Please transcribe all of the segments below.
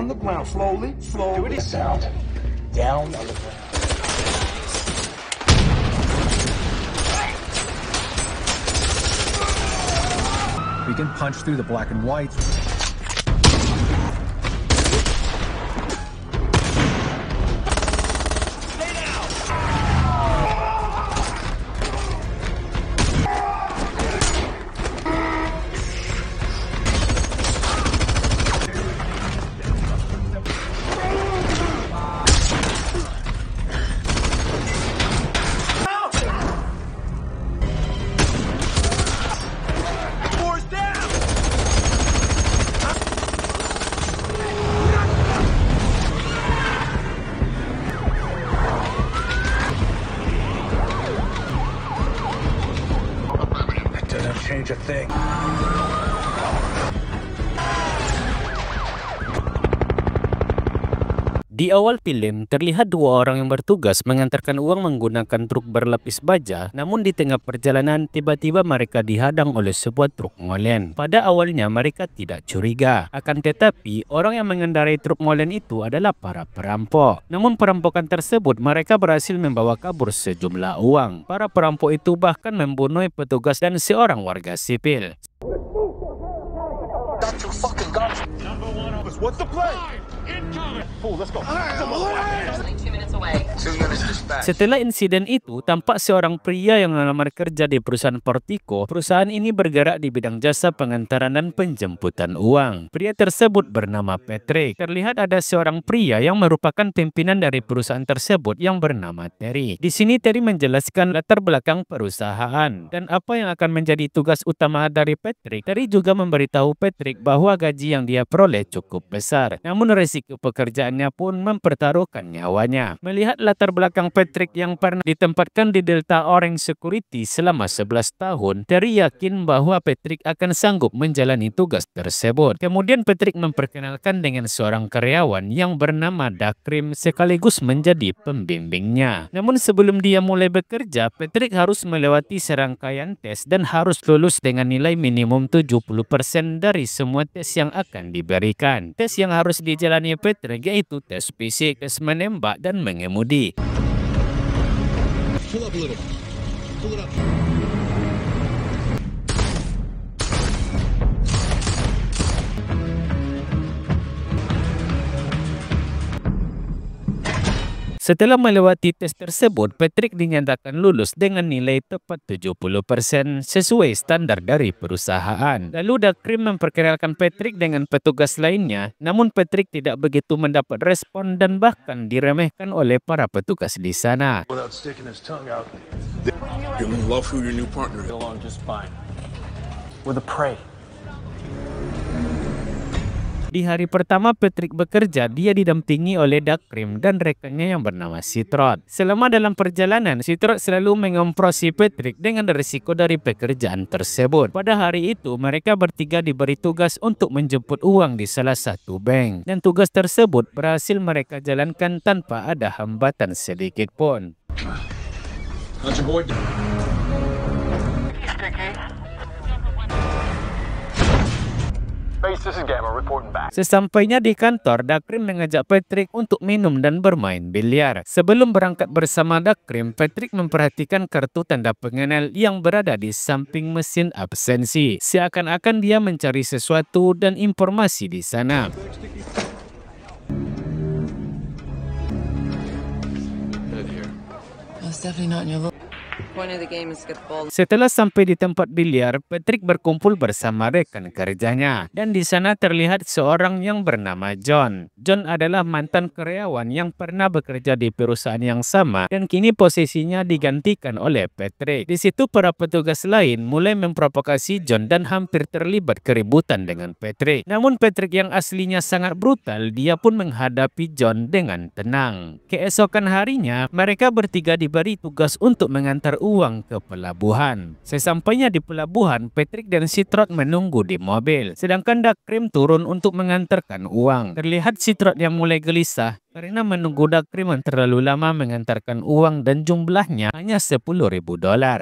on the ground, slowly. Do it sound. Down on the ground. We can punch through the black and white. Change a thing. Di awal film, terlihat dua orang yang bertugas mengantarkan uang menggunakan truk berlapis baja, namun di tengah perjalanan, tiba-tiba mereka dihadang oleh sebuah truk molen. Pada awalnya, mereka tidak curiga. Akan tetapi, orang yang mengendarai truk molen itu adalah para perampok. Namun perampokan tersebut, mereka berhasil membawa kabur sejumlah uang. Para perampok itu bahkan membunuh petugas dan seorang warga sipil. What's the play? Setelah insiden itu, tampak seorang pria yang melamar kerja di perusahaan Portico. Perusahaan ini bergerak di bidang jasa pengantaran dan penjemputan uang. Pria tersebut bernama Patrick. Terlihat ada seorang pria yang merupakan pimpinan dari perusahaan tersebut yang bernama Terry. Di sini Terry menjelaskan latar belakang perusahaan dan apa yang akan menjadi tugas utama dari Patrick. Terry juga memberitahu Patrick bahwa gaji yang dia peroleh cukup besar. Namun resiko pekerjaannya pun mempertaruhkan nyawanya. Melihat latar belakang Patrick yang pernah ditempatkan di Delta Orange Security selama 11 tahun, Terry yakin bahwa Patrick akan sanggup menjalani tugas tersebut. Kemudian Patrick memperkenalkan dengan seorang karyawan yang bernama Dakrim sekaligus menjadi pembimbingnya. Namun sebelum dia mulai bekerja, Patrick harus melewati serangkaian tes dan harus lulus dengan nilai minimum 70% dari semua tes yang akan diberikan. Tes yang harus dijalani Patrick yaitu tes fisik, tes menembak, dan mengemudi. Pull up a little. Pull it up. Setelah melewati tes tersebut, Patrick dinyatakan lulus dengan nilai tepat 70% sesuai standar dari perusahaan. Lalu Dakrim memperkenalkan Patrick dengan petugas lainnya, namun Patrick tidak begitu mendapat respon dan bahkan diremehkan oleh para petugas di sana. Without sticking his tongue out. You're in love with your new partner. Along just fine. We're the prey. Di hari pertama Patrick bekerja, dia didampingi oleh Dakrim dan rekannya yang bernama Citrot. Selama dalam perjalanan, Citrot selalu mengemprosi Patrick dengan risiko dari pekerjaan tersebut. Pada hari itu, mereka bertiga diberi tugas untuk menjemput uang di salah satu bank. Dan tugas tersebut berhasil mereka jalankan tanpa ada hambatan sedikit pun. How's your boy doing? This is Gamma reporting back. Sesampainya di kantor, Dakrim mengajak Patrick untuk minum dan bermain biliar. Sebelum berangkat bersama Dakrim, Patrick memperhatikan kartu tanda pengenal yang berada di samping mesin absensi. Seakan-akan dia mencari sesuatu dan informasi di sana. Setelah sampai di tempat biliar, Patrick berkumpul bersama rekan kerjanya. Dan di sana terlihat seorang yang bernama John. John adalah mantan karyawan yang pernah bekerja di perusahaan yang sama dan kini posisinya digantikan oleh Patrick. Di situ para petugas lain mulai memprovokasi John dan hampir terlibat keributan dengan Patrick. Namun Patrick yang aslinya sangat brutal, dia pun menghadapi John dengan tenang. Keesokan harinya, mereka bertiga diberi tugas untuk mengantar uang ke pelabuhan. Sesampainya di pelabuhan, Patrick dan Citrod menunggu di mobil, sedangkan Dakrim turun untuk mengantarkan uang. Terlihat Citrod yang mulai gelisah karena menunggu Dakrim yang terlalu lama mengantarkan uang dan jumlahnya hanya $10.000.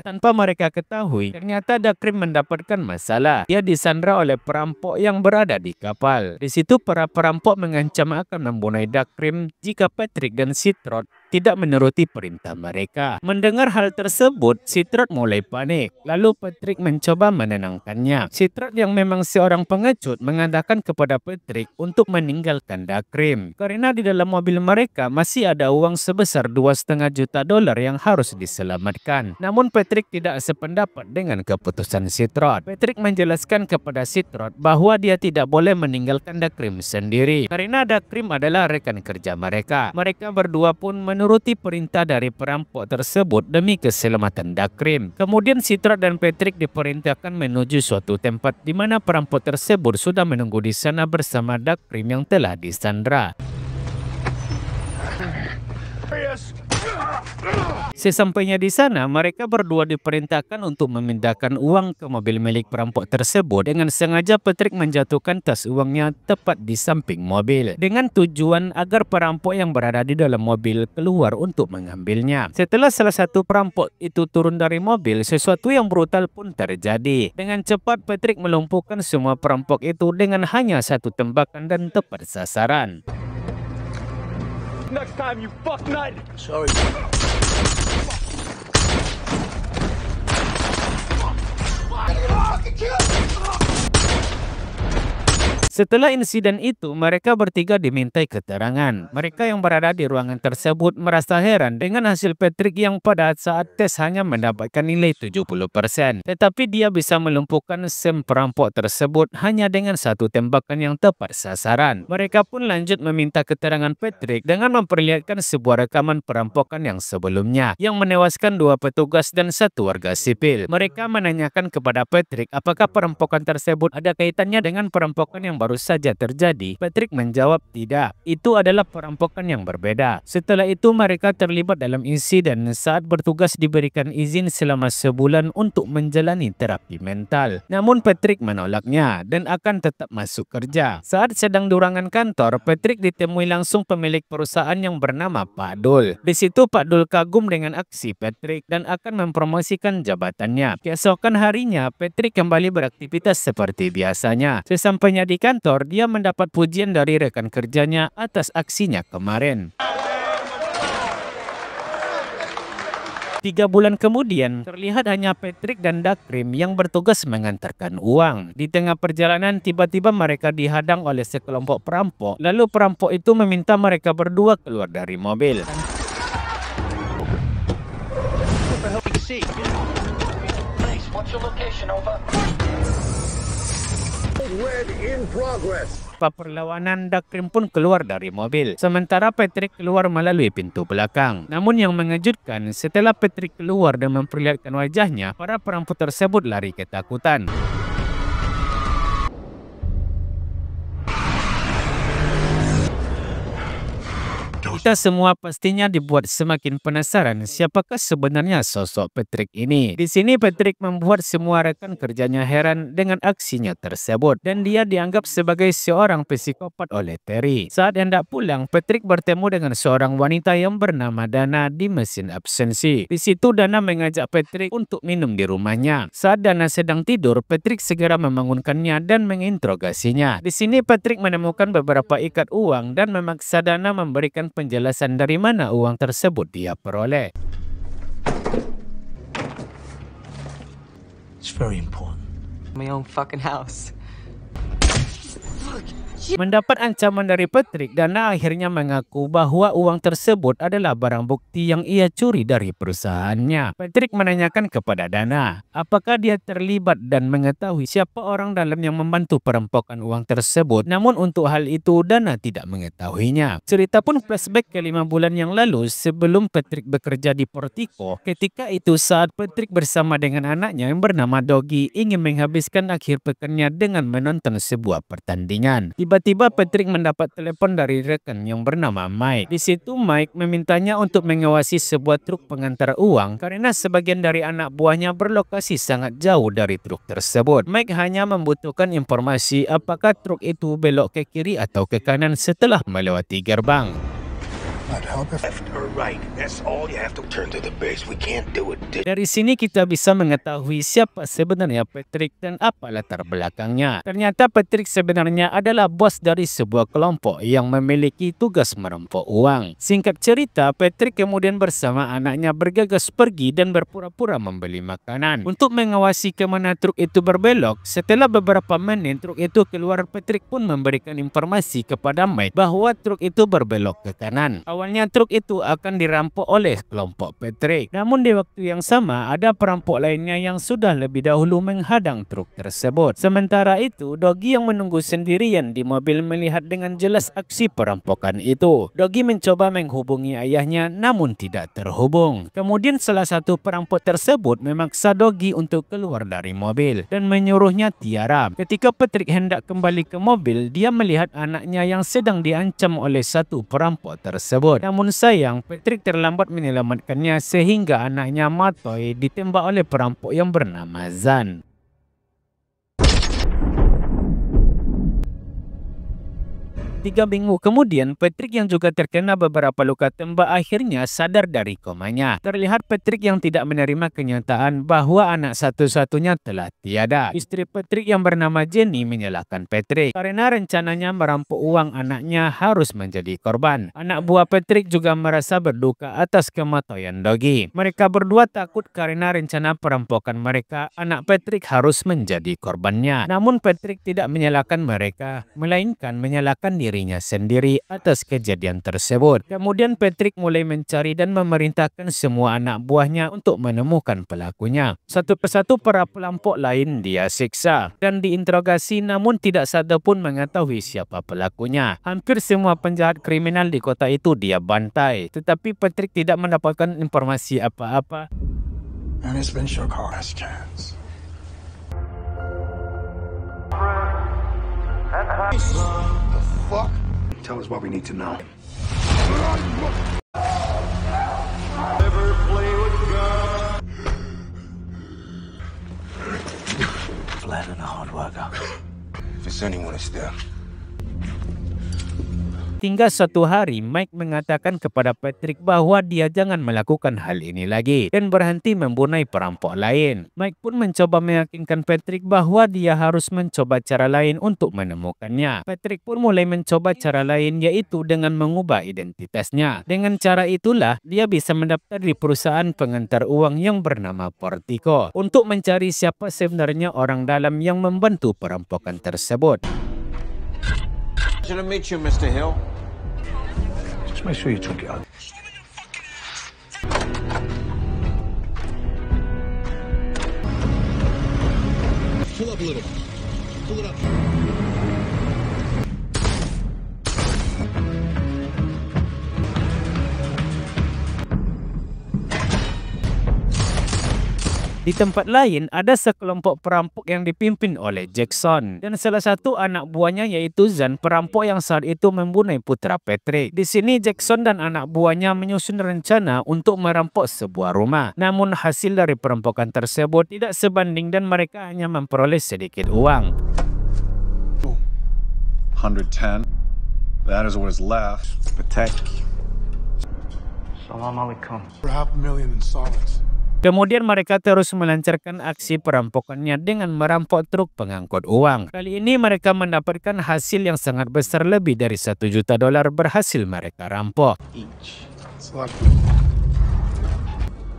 Tanpa mereka ketahui, ternyata Dakrim mendapatkan masalah. Dia disandra oleh perampok yang berada di kapal. Di situ para perampok mengancam akan membunuh Dakrim jika Patrick dan Citrod tidak menuruti perintah mereka. Mendengar hal tersebut, Citrod mulai panik. Lalu Patrick mencoba menenangkannya. Citrod yang memang seorang pengecut mengatakan kepada Patrick untuk meninggalkan Dakrim karena di dalam mobil mereka masih ada uang sebesar $2,5 juta yang harus diselamatkan. Namun Patrick tidak sependapat dengan keputusan Citrod. Patrick menjelaskan kepada Citrod bahwa dia tidak boleh meninggalkan Dakrim sendiri karena Dakrim adalah rekan kerja mereka. Mereka berdua pun menuruti perintah dari perampok tersebut demi keselamatan Dakrim. Kemudian Citrod dan Patrick diperintahkan menuju suatu tempat di mana perampok tersebut sudah menunggu di sana bersama Dakrim yang telah disandra. Sesampainya di sana, mereka berdua diperintahkan untuk memindahkan uang ke mobil milik perampok tersebut. Dengan sengaja Patrick menjatuhkan tas uangnya tepat di samping mobil dengan tujuan agar perampok yang berada di dalam mobil keluar untuk mengambilnya. Setelah salah satu perampok itu turun dari mobil, sesuatu yang brutal pun terjadi. Dengan cepat Patrick melumpuhkan semua perampok itu dengan hanya satu tembakan dan tepat sasaran. Next time, you fuck nut! Sorry. Setelah insiden itu, mereka bertiga dimintai keterangan. Mereka yang berada di ruangan tersebut merasa heran dengan hasil Patrick yang pada saat tes hanya mendapatkan nilai 70%. Tetapi dia bisa melumpuhkan perampok tersebut hanya dengan satu tembakan yang tepat sasaran. Mereka pun lanjut meminta keterangan Patrick dengan memperlihatkan sebuah rekaman perampokan yang sebelumnya yang menewaskan 2 petugas dan 1 warga sipil. Mereka menanyakan kepada Patrick apakah perampokan tersebut ada kaitannya dengan perampokan yang baru saja terjadi. Patrick menjawab tidak, itu adalah perampokan yang berbeda. Setelah itu mereka terlibat dalam insiden saat bertugas diberikan izin selama sebulan untuk menjalani terapi mental. Namun Patrick menolaknya dan akan tetap masuk kerja. Saat sedang di ruangan kantor, Patrick ditemui langsung pemilik perusahaan yang bernama Pak Dul. Di situ Pak Dul kagum dengan aksi Patrick dan akan mempromosikan jabatannya. Keesokan harinya, Patrick kembali beraktivitas seperti biasanya. Sesampainya di kantor, dia mendapat pujian dari rekan kerjanya atas aksinya kemarin. 3 bulan kemudian, terlihat hanya Patrick dan Dakrim yang bertugas mengantarkan uang. Di tengah perjalanan, tiba-tiba mereka dihadang oleh sekelompok perampok. Lalu perampok itu meminta mereka berdua keluar dari mobil. Tanpa perlawanan, Dakrim pun keluar dari mobil. Sementara Patrick keluar melalui pintu belakang. Namun yang mengejutkan, setelah Patrick keluar dan memperlihatkan wajahnya, para perampok tersebut lari ketakutan. Kita semua pastinya dibuat semakin penasaran siapakah sebenarnya sosok Patrick ini. Di sini Patrick membuat semua rekan kerjanya heran dengan aksinya tersebut dan dia dianggap sebagai seorang psikopat oleh Terry. Saat hendak pulang, Patrick bertemu dengan seorang wanita yang bernama Dana di mesin absensi. Di situ Dana mengajak Patrick untuk minum di rumahnya. Saat Dana sedang tidur, Patrick segera membangunkannya dan menginterogasinya. Di sini Patrick menemukan beberapa ikat uang dan memaksa Dana memberikan penjelasan dari mana uang tersebut dia peroleh. It's very important. My own fucking house. Mendapat ancaman dari Patrick, Dana akhirnya mengaku bahwa uang tersebut adalah barang bukti yang ia curi dari perusahaannya. Patrick menanyakan kepada Dana, apakah dia terlibat dan mengetahui siapa orang dalam yang membantu perampokan uang tersebut. Namun untuk hal itu, Dana tidak mengetahuinya. Cerita pun flashback ke 5 bulan yang lalu sebelum Patrick bekerja di Portico. Ketika itu saat Patrick bersama dengan anaknya yang bernama Doggy ingin menghabiskan akhir pekannya dengan menonton sebuah pertandingan. Tiba-tiba Patrick mendapat telepon dari rekan yang bernama Mike. Di situ Mike memintanya untuk mengawasi sebuah truk pengantar uang karena sebagian dari anak buahnya berlokasi sangat jauh dari truk tersebut. Mike hanya membutuhkan informasi apakah truk itu belok ke kiri atau ke kanan setelah melewati gerbang. Left or right. That's all you have to turn to the base. We can't do it. Dari sini kita bisa mengetahui siapa sebenarnya Patrick dan apa latar belakangnya. Ternyata Patrick sebenarnya adalah bos dari sebuah kelompok yang memiliki tugas merampok uang. Singkat cerita, Patrick kemudian bersama anaknya bergegas pergi dan berpura-pura membeli makanan. Untuk mengawasi kemana truk itu berbelok, setelah beberapa menit truk itu keluar, Patrick pun memberikan informasi kepada Mike bahwa truk itu berbelok ke kanan. Awalnya truk itu akan dirampok oleh kelompok Patrick. Namun di waktu yang sama ada perampok lainnya yang sudah lebih dahulu menghadang truk tersebut. Sementara itu, Doggy yang menunggu sendirian di mobil melihat dengan jelas aksi perampokan itu. Doggy mencoba menghubungi ayahnya namun tidak terhubung. Kemudian salah satu perampok tersebut memaksa Doggy untuk keluar dari mobil dan menyuruhnya tiarap. Ketika Patrick hendak kembali ke mobil, dia melihat anaknya yang sedang diancam oleh satu perampok tersebut. Namun sayang, Patrick terlambat menyelamatkannya sehingga anaknya Matoy ditembak oleh perampok yang bernama Zan. 3 minggu kemudian, Patrick yang juga terkena beberapa luka tembak akhirnya sadar dari komanya. Terlihat Patrick yang tidak menerima kenyataan bahwa anak satu-satunya telah tiada. Istri Patrick yang bernama Jenny menyalahkan Patrick karena rencananya merampok uang anaknya harus menjadi korban. Anak buah Patrick juga merasa berduka atas kematian Doggy. Mereka berdua takut karena rencana perampokan mereka, anak Patrick harus menjadi korbannya. Namun Patrick tidak menyalahkan mereka, melainkan menyalahkan dirinya sendiri atas kejadian tersebut. Kemudian Patrick mulai mencari dan memerintahkan semua anak buahnya untuk menemukan pelakunya. Satu persatu para perampok lain dia siksa dan diinterogasi, namun tidak satu pun mengetahui siapa pelakunya. Hampir semua penjahat kriminal di kota itu dia bantai, tetapi Patrick tidak mendapatkan informasi apa-apa. And it's been your last chance. The fuck? Tell us what we need to know. Never play with God. Flatten a hard worker. If it's anyone, it's them. Hingga suatu hari, Mike mengatakan kepada Patrick bahwa dia jangan melakukan hal ini lagi dan berhenti membunuh perampok lain. Mike pun mencoba meyakinkan Patrick bahwa dia harus mencoba cara lain untuk menemukannya. Patrick pun mulai mencoba cara lain, yaitu dengan mengubah identitasnya. Dengan cara itulah, dia bisa mendaftar di perusahaan pengantar uang yang bernama Portico untuk mencari siapa sebenarnya orang dalam yang membantu perampokan tersebut. Pleasure to meet you, Mr. Hill. Just make sure you took it out. Pull up a little. Pull it up. Di tempat lain, ada sekelompok perampok yang dipimpin oleh Jackson dan salah satu anak buahnya yaitu Zan, perampok yang saat itu membunuh putra Patrick. Di sini Jackson dan anak buahnya menyusun rencana untuk merampok sebuah rumah. Namun hasil dari perampokan tersebut tidak sebanding dan mereka hanya memperoleh sedikit uang. 110. That is what is left. Protect. Salam alaikum. For $500,000 in solids. Kemudian mereka terus melancarkan aksi perampokannya dengan merampok truk pengangkut uang. Kali ini mereka mendapatkan hasil yang sangat besar, lebih dari $1 juta berhasil mereka rampok.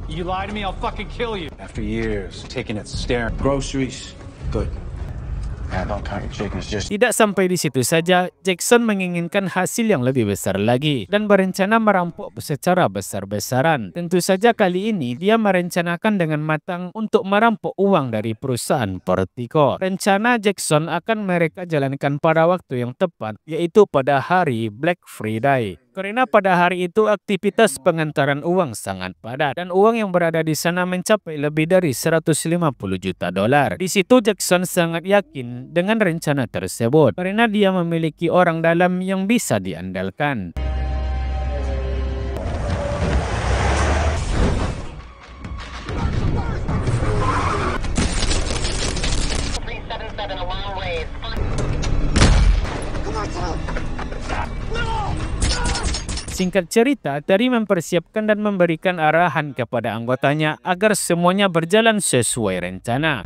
You lie to me, I'll fucking kill you. After years, taking it staring. Groceries. Good. Yeah, don't count your chickens, just... Tidak sampai di situ saja, Jackson menginginkan hasil yang lebih besar lagi dan berencana merampok secara besar-besaran. Tentu saja kali ini dia merencanakan dengan matang untuk merampok uang dari perusahaan Portico. Rencana Jackson akan mereka jalankan pada waktu yang tepat, yaitu pada hari Black Friday. Karena pada hari itu aktivitas pengantaran uang sangat padat dan uang yang berada di sana mencapai lebih dari 150 juta dolar. Di situ Jackson sangat yakin dengan rencana tersebut karena dia memiliki orang dalam yang bisa diandalkan. Singkat cerita, Terry mempersiapkan dan memberikan arahan kepada anggotanya agar semuanya berjalan sesuai rencana.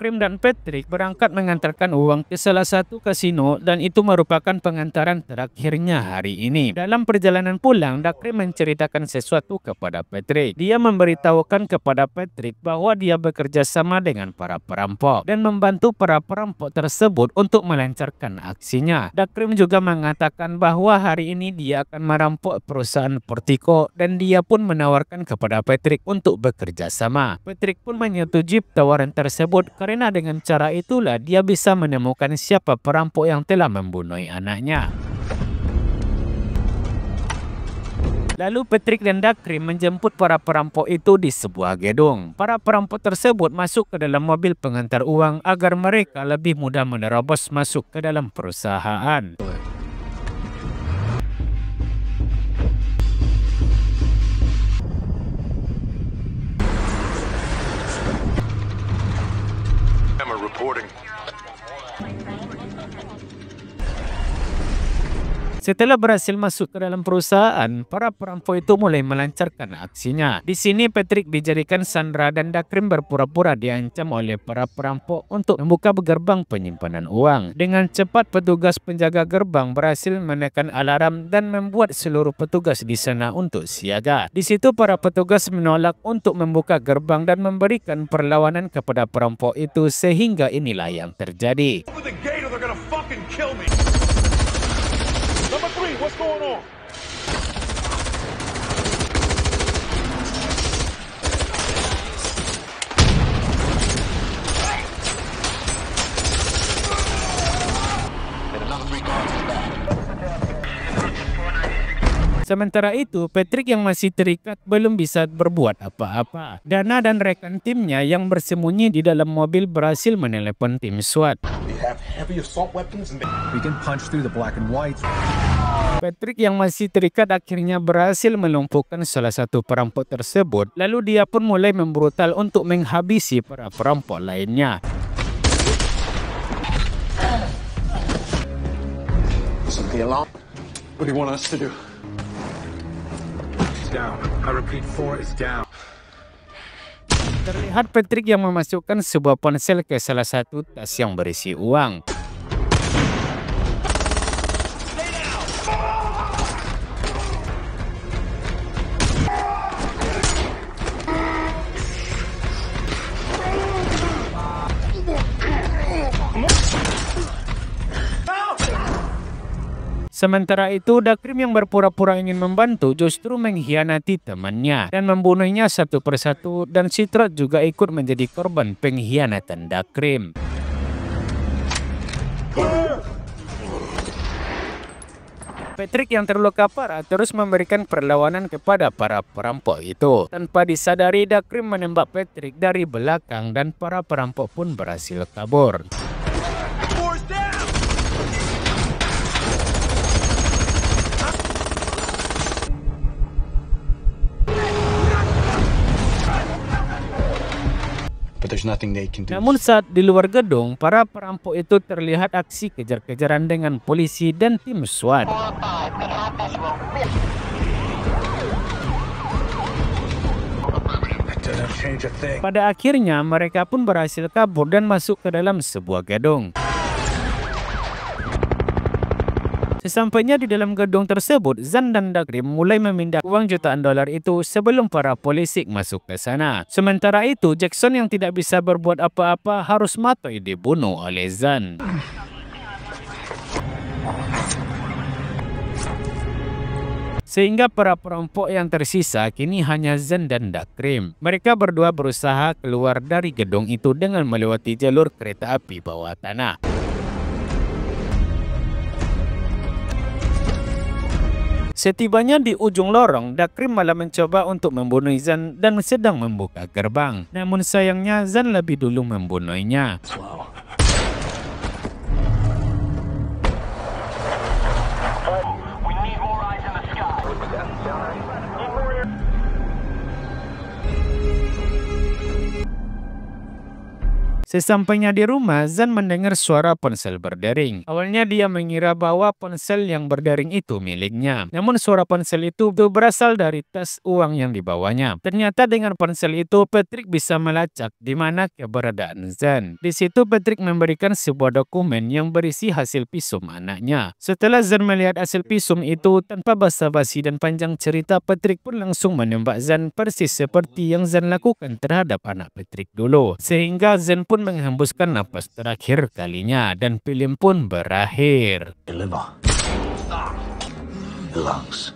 Krim dan Patrick berangkat mengantarkan uang ke salah satu kasino dan itu merupakan pengantaran terakhirnya hari ini. Dalam perjalanan pulang, Dakrim menceritakan sesuatu kepada Patrick. Dia memberitahukan kepada Patrick bahwa dia bekerja sama dengan para perampok dan membantu para perampok tersebut untuk melancarkan aksinya. Dakrim juga mengatakan bahwa hari ini dia akan merampok perusahaan Portico dan dia pun menawarkan kepada Patrick untuk bekerja sama. Patrick pun menyetujui tawaran tersebut karena dengan cara itulah dia bisa menemukan siapa perampok yang telah membunuh anaknya. Lalu Patrick dan Dakrim menjemput para perampok itu di sebuah gedung. Para perampok tersebut masuk ke dalam mobil pengantar uang agar mereka lebih mudah menerobos masuk ke dalam perusahaan. Setelah berhasil masuk ke dalam perusahaan, para perampok itu mulai melancarkan aksinya. Di sini Patrick dijadikan sandera dan Dakrim berpura-pura diancam oleh para perampok untuk membuka gerbang penyimpanan uang. Dengan cepat petugas penjaga gerbang berhasil menekan alarm dan membuat seluruh petugas di sana untuk siaga. Di situ para petugas menolak untuk membuka gerbang dan memberikan perlawanan kepada perampok itu sehingga inilah yang terjadi. What's going on? Sementara itu, Patrick yang masih terikat belum bisa berbuat apa-apa. Dana dan rekan timnya yang bersembunyi di dalam mobil berhasil menelepon tim SWAT. We can punch through the black and white. Patrick yang masih terikat akhirnya berhasil melumpuhkan salah satu perampok tersebut. Lalu dia pun mulai membrutal untuk menghabisi para perampok lainnya. What do you want us to do? Down. I repeat, 4 is down. Terlihat Patrick yang memasukkan sebuah ponsel ke salah satu tas yang berisi uang. Sementara itu, Dakrim yang berpura-pura ingin membantu justru mengkhianati temannya dan membunuhnya satu persatu dan Citrat juga ikut menjadi korban pengkhianatan Dakrim. Patrick yang terluka parah terus memberikan perlawanan kepada para perampok itu. Tanpa disadari, Dakrim menembak Patrick dari belakang dan para perampok pun berhasil kabur. Namun saat di luar gedung, para perampok itu terlihat aksi kejar-kejaran dengan polisi dan tim SWAT. Pada akhirnya, mereka pun berhasil kabur dan masuk ke dalam sebuah gedung. Sesampainya di dalam gedung tersebut, Zan dan Dakrim mulai memindah uang jutaan dolar itu sebelum para polisi masuk ke sana. Sementara itu, Jackson yang tidak bisa berbuat apa-apa harus mati dibunuh oleh Zan. Sehingga para perampok yang tersisa kini hanya Zan dan Dakrim. Mereka berdua berusaha keluar dari gedung itu dengan melewati jalur kereta api bawah tanah. Setibanya di ujung lorong, Dakrim malah mencoba untuk membunuh Zan dan sedang membuka gerbang. Namun sayangnya Zan lebih dulu membunuhnya. Sesampainya di rumah, Zan mendengar suara ponsel berdering. Awalnya dia mengira bahwa ponsel yang berdering itu miliknya. Namun suara ponsel itu berasal dari tas uang yang dibawanya. Ternyata dengan ponsel itu, Patrick bisa melacak di mana keberadaan Zan. Di situ Patrick memberikan sebuah dokumen yang berisi hasil visum anaknya. Setelah Zan melihat hasil visum itu, tanpa basa-basi dan panjang cerita, Patrick pun langsung menembak Zan persis seperti yang Zan lakukan terhadap anak Patrick dulu. Sehingga Zan pun menghembuskan napas terakhir kalinya dan film pun berakhir. Your liver. The lungs.